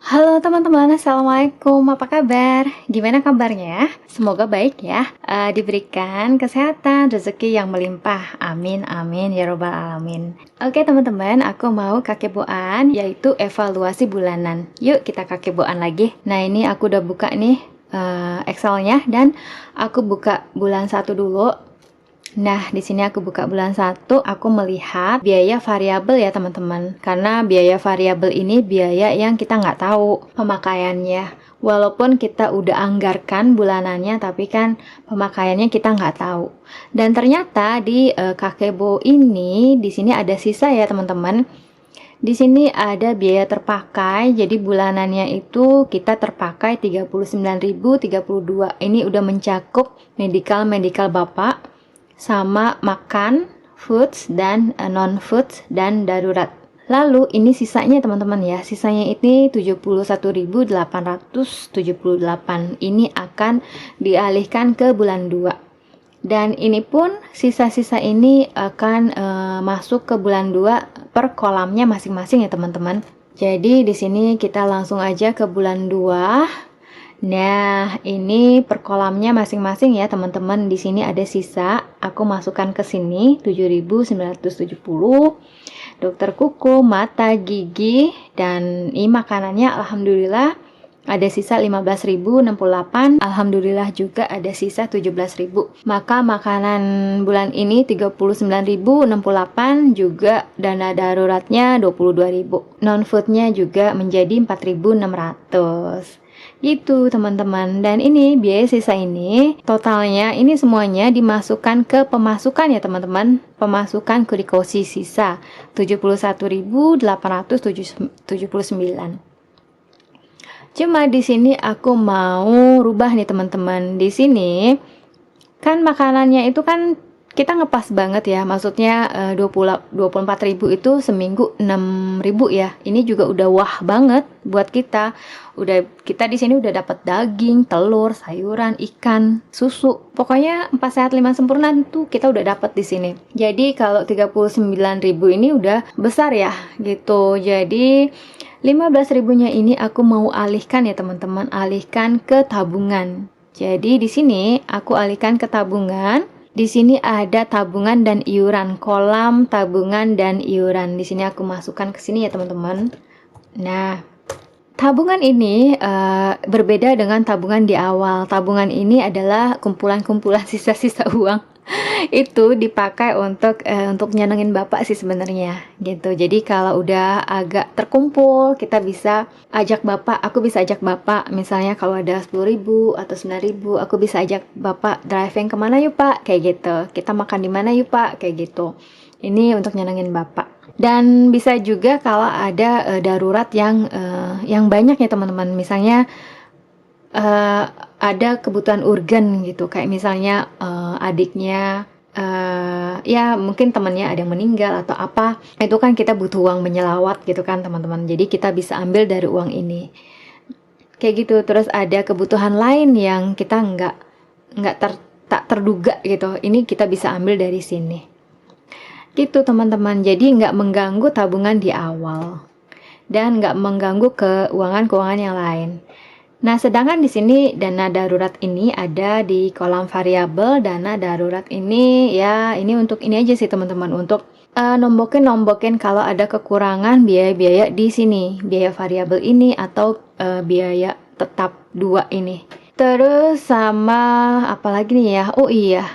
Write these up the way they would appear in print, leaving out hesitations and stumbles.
Halo teman-teman, Assalamualaikum, apa kabar? Gimana kabarnya? Semoga baik ya, diberikan kesehatan, rezeki yang melimpah. Amin, amin, ya robbal alamin. Oke teman-teman, aku mau kakeboan, yaitu evaluasi bulanan. Yuk kita kakeboan lagi. Nah ini aku udah buka nih Excelnya, dan aku buka bulan 1 dulu. Nah, di sini aku buka bulan 1, aku melihat biaya variabel ya teman-teman. Karena biaya variabel ini biaya yang kita nggak tahu pemakaiannya. Walaupun kita udah anggarkan bulanannya, tapi kan pemakaiannya kita nggak tahu. Dan ternyata di Kakebo ini, di sini ada sisa ya teman-teman. Di sini ada biaya terpakai, jadi bulanannya itu kita terpakai 39.032. Ini udah mencakup medical Bapak, sama makan, foods, dan non-foods, dan darurat. Lalu ini sisanya teman-teman ya, sisanya ini 71.878. Ini akan dialihkan ke bulan 2. Dan ini pun sisa-sisa ini akan masuk ke bulan 2 per kolamnya masing-masing ya teman-teman. Jadi di sini kita langsung aja ke bulan 2. Nah, ini per kolamnya masing-masing ya teman-teman. Di sini ada sisa, aku masukkan ke sini 7.970. Dokter kuku, mata, gigi, dan ini makanannya alhamdulillah ada sisa 15.068. Alhamdulillah juga ada sisa 17.000. Maka makanan bulan ini 39.068, juga dana daruratnya 22.000. Non-foodnya juga menjadi 4.600. Gitu teman-teman. Dan ini biaya sisa ini totalnya ini semuanya dimasukkan ke pemasukan ya teman-teman. Pemasukan kurikosi sisa 71.879. Cuma di sini aku mau rubah nih teman-teman. Di sini kan makanannya itu kan kita ngepas banget ya, maksudnya 24.000 itu seminggu 6.000 ya. Ini juga udah wah banget buat kita. Kita di sini udah dapat daging, telur, sayuran, ikan, susu. Pokoknya 4 sehat 5 sempurna tuh kita udah dapat di sini. Jadi kalau 39.000 ini udah besar ya gitu. Jadi 15.000-nya ini aku mau alihkan ya teman-teman, alihkan ke tabungan. Jadi di sini aku alihkan ke tabungan. Di sini ada tabungan dan iuran, kolam tabungan dan iuran. Di sini aku masukkan ke sini ya teman-teman. Nah, tabungan ini berbeda dengan tabungan di awal. Tabungan ini adalah kumpulan-kumpulan sisa-sisa uang. Itu dipakai untuk nyenengin bapak sih sebenarnya gitu. Jadi kalau udah agak terkumpul, kita bisa ajak bapak, aku bisa ajak bapak misalnya kalau ada 10.000 atau 9.000, aku bisa ajak bapak driving kemana yuk pak, kayak gitu. Kita makan di mana yuk pak, kayak gitu. Ini untuk nyenengin bapak. Dan bisa juga kalau ada darurat yang banyak ya teman-teman, misalnya ada kebutuhan urgen gitu, kayak misalnya adiknya ya mungkin temannya ada yang meninggal atau apa, itu kan kita butuh uang menyelawat gitu kan teman-teman. Jadi kita bisa ambil dari uang ini kayak gitu. Terus ada kebutuhan lain yang kita tak terduga gitu, ini kita bisa ambil dari sini gitu teman-teman. Jadi nggak mengganggu tabungan di awal dan nggak mengganggu keuangan yang lain. Nah, sedangkan di sini dana darurat ini ada di kolam variabel. Dana darurat ini ya ini untuk ini aja sih teman-teman, untuk nombokin kalau ada kekurangan biaya-biaya di sini, biaya variabel ini atau biaya tetap 2 ini. Terus sama apalagi nih ya? Oh iya.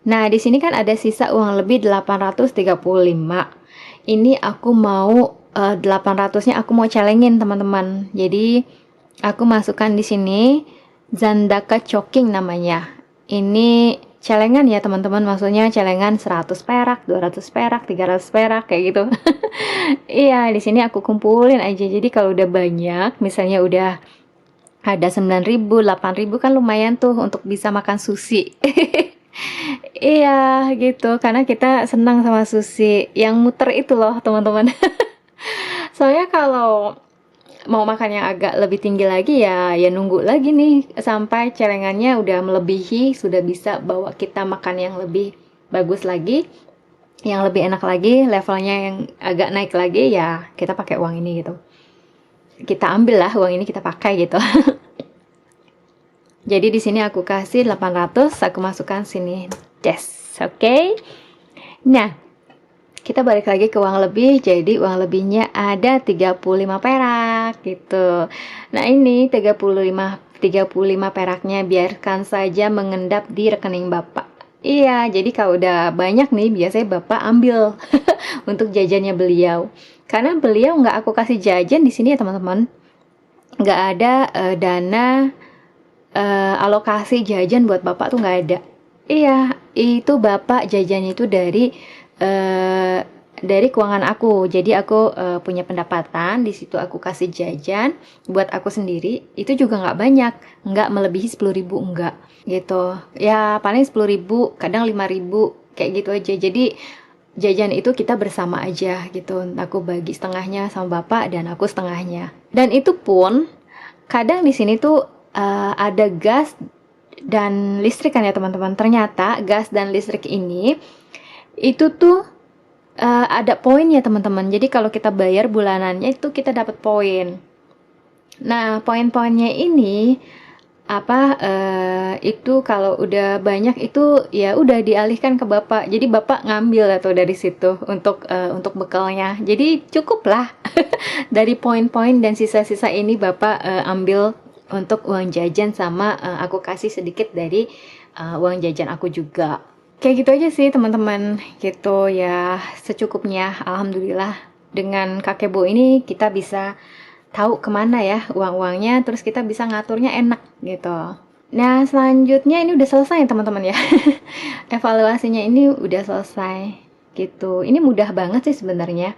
Nah, di sini kan ada sisa uang lebih 835. Ini aku mau 800-nya aku mau celengin teman-teman. Jadi aku masukkan di sini Zandaka Choking namanya. Ini celengan ya teman-teman, maksudnya celengan 100 perak, 200 perak, 300 perak kayak gitu. Iya, di sini aku kumpulin aja. Jadi kalau udah banyak, misalnya udah ada 9.000, 8.000 kan lumayan tuh untuk bisa makan sushi. Iya, gitu. Karena kita senang sama sushi yang muter itu loh, teman-teman. Soalnya kalau mau makan yang agak lebih tinggi lagi ya nunggu lagi nih sampai celengannya udah melebihi, sudah bisa bawa kita makan yang lebih bagus lagi, yang lebih enak lagi, levelnya yang agak naik lagi, ya kita pakai uang ini gitu. kita ambil lah uang ini, kita pakai gitu. Jadi di sini aku kasih 800, aku masukkan sini des. Oke. Nah, kita balik lagi ke uang lebih. Jadi uang lebihnya ada 35 perak gitu. Nah, ini 35 peraknya biarkan saja mengendap di rekening Bapak. Iya, jadi kalau udah banyak nih, biasanya Bapak ambil untuk jajannya beliau. Karena beliau nggak aku kasih jajan di sini ya teman-teman. Nggak ada dana alokasi jajan buat Bapak tuh nggak ada. Iya, itu Bapak jajannya itu dari keuangan aku. Jadi aku punya pendapatan, di situ aku kasih jajan buat aku sendiri. Itu juga nggak banyak, nggak melebihi 10.000, enggak gitu. Ya paling 10.000, kadang 5.000, kayak gitu aja. Jadi jajan itu kita bersama aja gitu. Aku bagi setengahnya sama Bapak dan aku setengahnya. Dan itu pun kadang di sini tuh ada gas dan listrik kan ya teman-teman. Ternyata gas dan listrik ini itu tuh ada poinnya teman-teman. Jadi kalau kita bayar bulanannya itu kita dapat poin. Nah, poin-poinnya ini itu kalau udah banyak itu ya udah dialihkan ke Bapak. Jadi Bapak ngambil atau dari situ untuk bekalnya. Jadi cukuplah dari poin-poin dan sisa-sisa ini Bapak ambil untuk uang jajan sama aku kasih sedikit dari uang jajan aku juga. Kayak gitu aja sih teman-teman, gitu ya, secukupnya. Alhamdulillah dengan kakebo ini kita bisa tahu kemana ya uang-uangnya, terus kita bisa ngaturnya enak gitu. Nah selanjutnya ini udah selesai ya teman-teman ya. Evaluasinya ini udah selesai gitu. Ini mudah banget sih sebenarnya.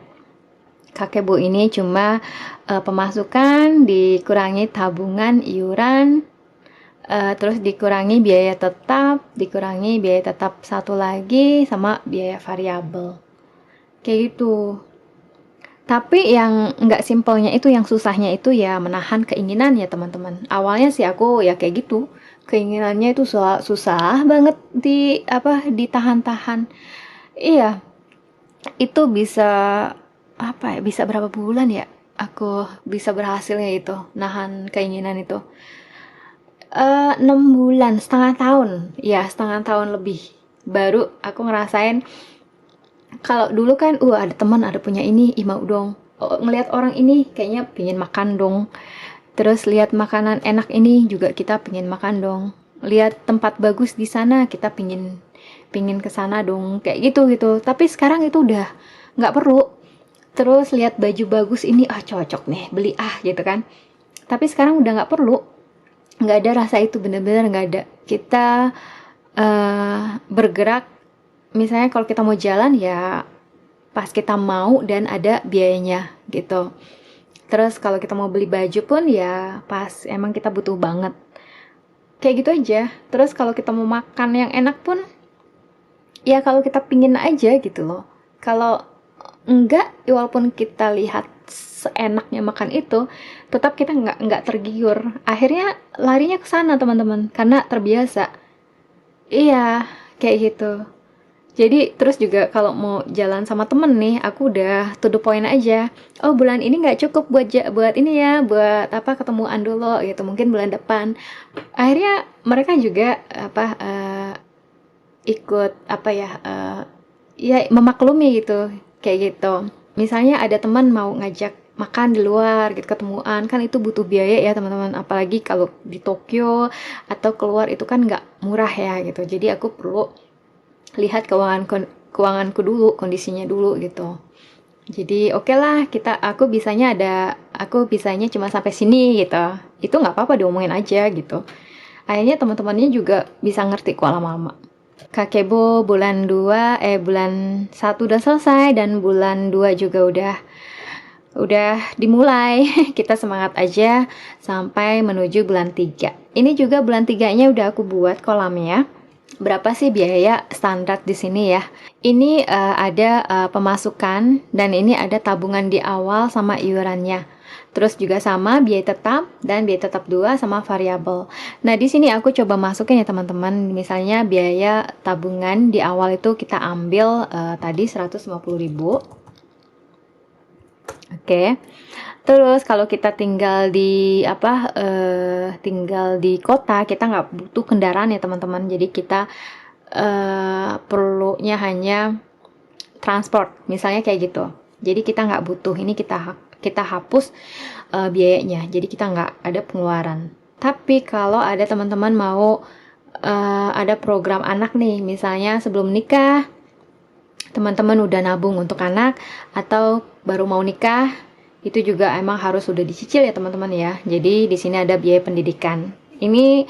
Kakebo ini cuma pemasukan dikurangi tabungan iuran, terus dikurangi biaya tetap satu lagi sama biaya variabel kayak gitu. Tapi yang nggak simpelnya itu, yang susahnya itu ya menahan keinginan ya teman-teman. Awalnya sih aku ya kayak gitu, keinginannya itu susah banget ditahan-tahan. Iya, itu bisa bisa berapa bulan ya aku bisa berhasilnya itu nahan keinginan itu. 6 bulan, setengah tahun, ya setengah tahun lebih baru aku ngerasain. Kalau dulu kan ada teman ada punya ini, mau dong. Ngelihat orang ini kayaknya pingin makan dong, terus lihat makanan enak ini juga kita pingin makan dong, lihat tempat bagus di sana kita pingin ke sana dong, kayak gitu. Tapi sekarang itu udah nggak perlu. Terus lihat baju bagus ini, cocok nih beli gitu kan. Tapi sekarang udah nggak perlu, nggak ada rasa itu, bener-bener nggak ada. Kita bergerak, misalnya kalau kita mau jalan ya pas kita mau dan ada biayanya gitu. Terus kalau kita mau beli baju pun ya pas emang kita butuh banget, kayak gitu aja. Terus kalau kita mau makan yang enak pun ya kalau kita pingin aja gitu loh. Kalau enggak, walaupun kita lihat seenaknya makan itu, tetap kita nggak tergiur. Akhirnya larinya ke sana teman-teman, karena terbiasa. Iya, kayak gitu. Jadi terus juga kalau mau jalan sama temen nih, aku udah to the point aja. Oh bulan ini nggak cukup buat ini ya, buat ketemuan dulu gitu. Mungkin bulan depan. Akhirnya mereka juga ikut ya memaklumi gitu, kayak gitu. Misalnya ada teman mau ngajak makan di luar gitu, ketemuan, kan itu butuh biaya ya teman-teman, apalagi kalau di Tokyo atau keluar itu kan nggak murah ya gitu. Jadi aku perlu lihat keuanganku dulu, kondisinya dulu gitu. Jadi oke lah, aku bisanya cuma sampai sini gitu. Itu nggak apa-apa, diomongin aja gitu. Akhirnya teman-temannya juga bisa ngerti kok lama-lama. Kakebo bulan 1 udah selesai, dan bulan 2 juga udah dimulai. Kita semangat aja sampai menuju bulan 3. Ini juga bulan 3-nya udah aku buat kolamnya. Berapa sih biaya standar di sini ya? Ini ada pemasukan, dan ini ada tabungan di awal sama iurannya. Terus juga sama biaya tetap dan biaya tetap 2 sama variabel. Nah, di sini aku coba masukin ya teman-teman. Misalnya biaya tabungan di awal itu kita ambil tadi 150.000. Oke. Terus kalau kita tinggal di tinggal di kota, kita nggak butuh kendaraan ya teman-teman. Jadi kita perlunya hanya transport, misalnya kayak gitu. Jadi kita nggak butuh ini, kita hapus biayanya. Jadi kita nggak ada pengeluaran. Tapi kalau ada teman-teman mau ada program anak nih, misalnya sebelum nikah teman-teman udah nabung untuk anak atau baru mau nikah, itu juga emang harus sudah dicicil ya teman-teman ya. Jadi di sini ada biaya pendidikan. Ini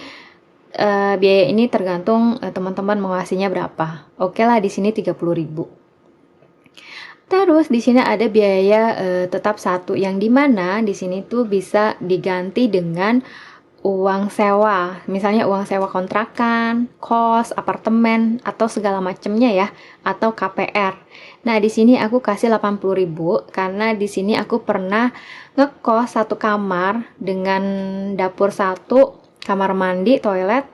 biaya ini tergantung teman-teman mau ngasihnya berapa. Oke lah, di sini 30.000. Terus di sini ada biaya tetap satu yang dimana di sini tuh bisa diganti dengan uang sewa, misalnya uang sewa kontrakan, kos, apartemen, atau segala macamnya ya, atau KPR. Nah, di sini aku kasih 80.000 karena di sini aku pernah ngekos satu kamar dengan dapur satu, kamar mandi, toilet,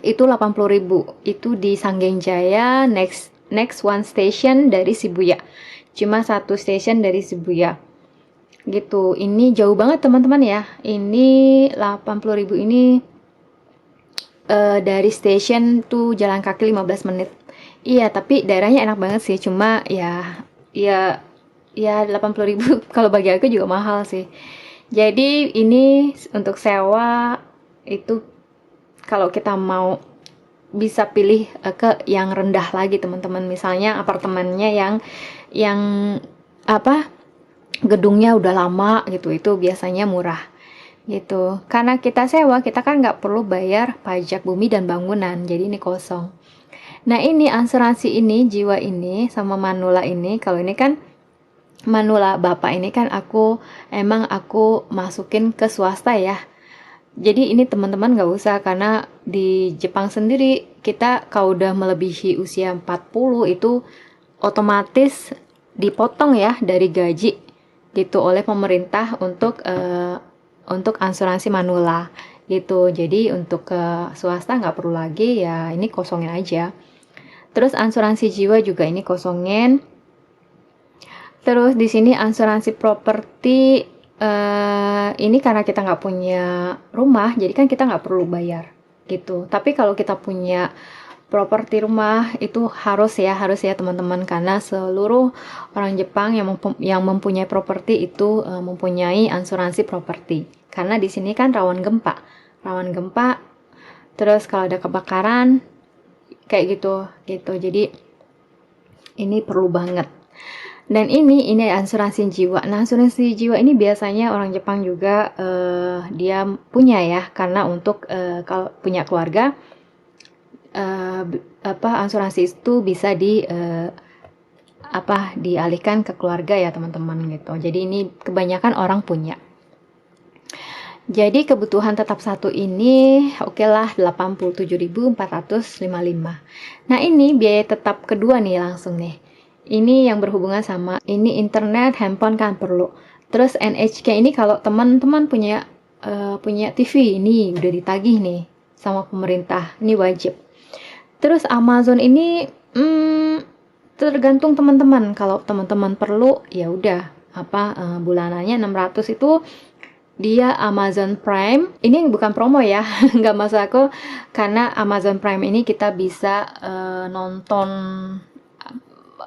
itu 80.000. Itu di Sanggeng-Jaya, next one station dari Shibuya. Cuma satu station dari Shibuya. Gitu. Ini jauh banget teman-teman ya. Ini 80.000 ini dari station tuh jalan kaki 15 menit. Iya, tapi daerahnya enak banget sih. Cuma ya 80.000 kalau bagi aku juga mahal sih. Jadi ini untuk sewa itu kalau kita mau bisa pilih ke yang rendah lagi teman-teman. Misalnya apartemennya yang apa? Gedungnya udah lama gitu, itu biasanya murah gitu. Karena kita sewa, kita kan nggak perlu bayar pajak bumi dan bangunan, jadi ini kosong. Nah, ini asuransi ini, jiwa ini sama manula ini, kalau ini kan manula bapak ini kan aku masukin ke swasta ya. Jadi ini teman-teman nggak usah, karena di Jepang sendiri kita kalau udah melebihi usia 40 itu otomatis dipotong ya dari gaji gitu oleh pemerintah untuk asuransi manula gitu. Jadi untuk ke swasta nggak perlu lagi ya, ini kosongin aja. Terus asuransi jiwa juga ini kosongin. Terus di sini asuransi properti ini karena kita nggak punya rumah, jadi kan kita nggak perlu bayar gitu. Tapi kalau kita punya properti rumah itu harus ya teman-teman, karena seluruh orang Jepang yang mempunyai properti itu mempunyai asuransi properti, karena di sini kan rawan gempa, terus kalau ada kebakaran kayak gitu. Jadi ini perlu banget. Dan ini asuransi jiwa. Nah, asuransi jiwa ini biasanya orang Jepang juga dia punya ya, karena untuk kalau punya keluarga asuransi itu bisa dialihkan ke keluarga ya teman-teman gitu. Jadi ini kebanyakan orang punya. Jadi kebutuhan tetap satu ini oke lah 87.455. Nah, ini biaya tetap kedua nih langsung nih. Ini yang berhubungan sama ini internet, handphone kan perlu. Terus NHK ini kalau teman-teman punya TV ini udah ditagih nih sama pemerintah, ini wajib. Terus Amazon ini tergantung teman-teman. Kalau teman-teman perlu ya udah bulanannya 600 itu dia Amazon Prime. Ini bukan promo ya, nggak maksud aku, karena Amazon Prime ini kita bisa nonton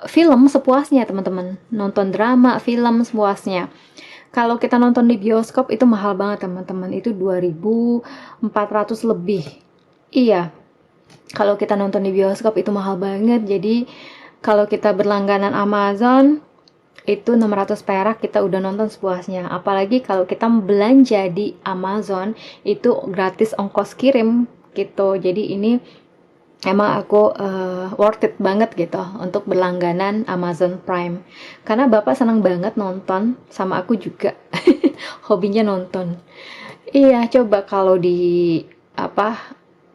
film sepuasnya teman-teman. Nonton drama, film sepuasnya. Kalau kita nonton di bioskop itu mahal banget teman-teman. Itu 2.400 lebih. Iya. Kalau kita nonton di bioskop itu mahal banget. Jadi kalau kita berlangganan Amazon itu 600 perak kita udah nonton sepuasnya. Apalagi kalau kita belanja di Amazon itu gratis ongkos kirim gitu. Jadi ini emang aku worth it banget gitu untuk berlangganan Amazon Prime. Karena bapak senang banget nonton, sama aku juga. Hobinya nonton. Iya, coba kalau di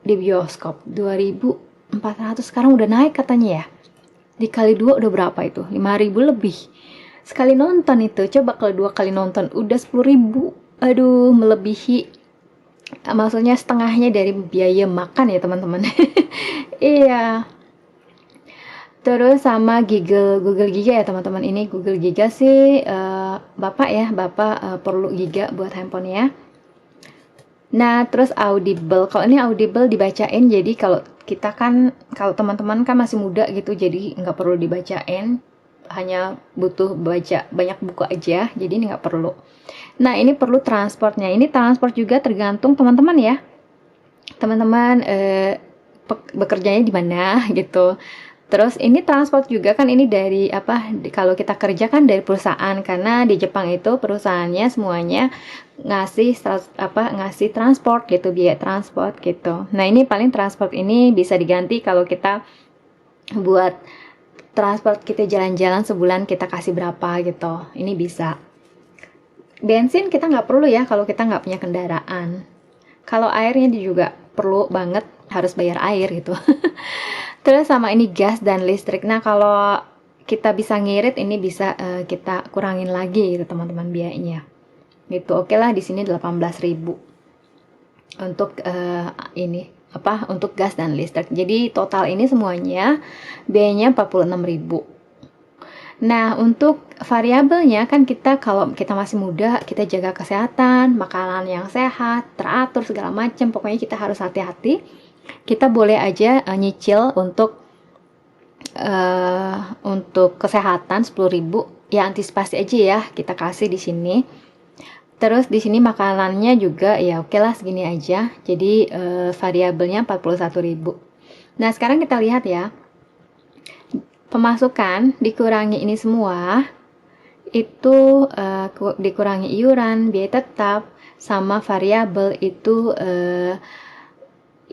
bioskop 2.400 sekarang udah naik katanya ya. Dikali 2 udah berapa itu? 5.000 lebih. Sekali nonton itu, coba kalau 2 kali nonton udah 10.000. Aduh, melebihi, maksudnya setengahnya dari biaya makan ya teman-teman. Iya. Terus sama Google Giga ya teman-teman. Ini Google Giga sih bapak perlu Giga buat handphonenya. Nah, terus Audible. Kalau ini Audible dibacain, jadi kalau kita kan, kalau teman-teman kan masih muda gitu, jadi nggak perlu dibacain, hanya butuh baca banyak buku aja, jadi ini nggak perlu. Nah, ini perlu transportnya. Ini transport juga tergantung teman-teman ya. Teman-teman bekerjanya di mana gitu. Terus ini transport juga kan, ini dari kalau kita kerja kan dari perusahaan, karena di Jepang itu perusahaannya semuanya ngasih transport gitu, biaya transport gitu. Nah, ini paling transport ini bisa diganti kalau kita buat transport kita jalan-jalan sebulan kita kasih berapa gitu. Ini bisa. Bensin kita nggak perlu ya kalau kita nggak punya kendaraan. Kalau airnya juga perlu banget, harus bayar air gitu. Terus sama ini gas dan listrik. Nah, kalau kita bisa ngirit, ini bisa kita kurangin lagi gitu teman-teman biayanya. Gitu. Oke lah, di sini 18.000 untuk untuk gas dan listrik. Jadi total ini semuanya biayanya 46.000. Nah, untuk variabelnya kan kita, kalau kita masih muda, kita jaga kesehatan, makanan yang sehat, teratur segala macam. Pokoknya kita harus hati-hati. Kita boleh aja nyicil untuk kesehatan 10.000. Ya, antisipasi aja ya, kita kasih di sini. Terus di sini makanannya juga ya oke lah segini aja. Jadi variabelnya 41.000. Nah, sekarang kita lihat ya. Pemasukan dikurangi ini semua, itu dikurangi iuran, biaya tetap, sama variabel itu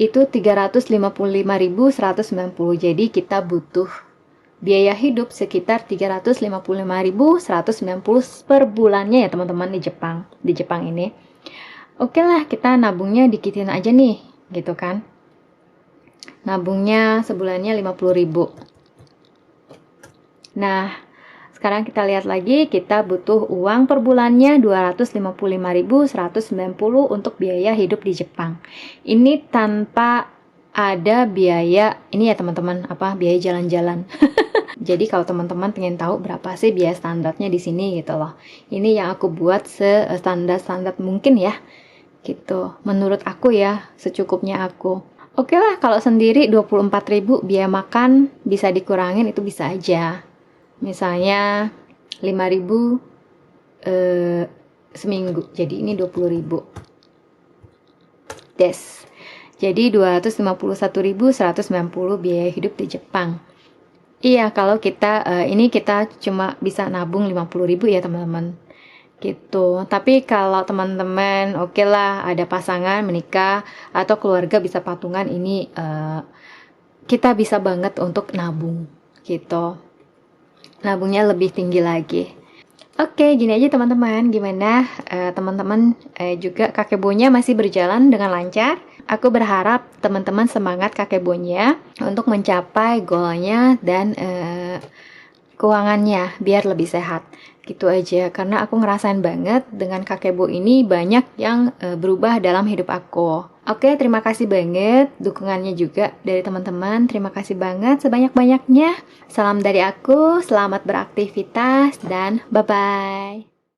355.190. Jadi kita butuh biaya hidup sekitar 355.190 per bulannya ya teman-teman di Jepang ini. Oke lah, kita nabungnya dikitin aja nih, gitu kan. Nabungnya sebulannya 50.000. Nah, sekarang kita lihat lagi, kita butuh uang per bulannya 255.190 untuk biaya hidup di Jepang. Ini tanpa ada biaya, ini ya teman-teman, biaya jalan-jalan. Jadi kalau teman-teman pengen tahu berapa sih biaya standarnya di sini gitu loh. Ini yang aku buat standar mungkin ya. Gitu. Menurut aku ya, secukupnya aku. Oke lah, kalau sendiri 24.000 biaya makan bisa dikurangin, itu bisa aja. Misalnya 5.000 seminggu, jadi ini 20.000 des. Jadi 251.190 biaya hidup di Jepang. Iya, kalau kita ini kita cuma bisa nabung 50.000 ya teman-teman, gitu. Tapi kalau teman-teman oke lah, ada pasangan menikah atau keluarga bisa patungan, ini kita bisa banget untuk nabung gitu. Nabungnya lebih tinggi lagi. Oke, gini aja teman-teman. Gimana teman-teman juga kakebonya masih berjalan dengan lancar? Aku berharap teman-teman semangat kakebonya untuk mencapai goalnya dan keuangannya biar lebih sehat. Gitu aja, karena aku ngerasain banget dengan kakebo ini banyak yang berubah dalam hidup aku. Oke, terima kasih banget dukungannya juga dari teman-teman. Terima kasih banget sebanyak-banyaknya. Salam dari aku, selamat beraktivitas dan bye-bye.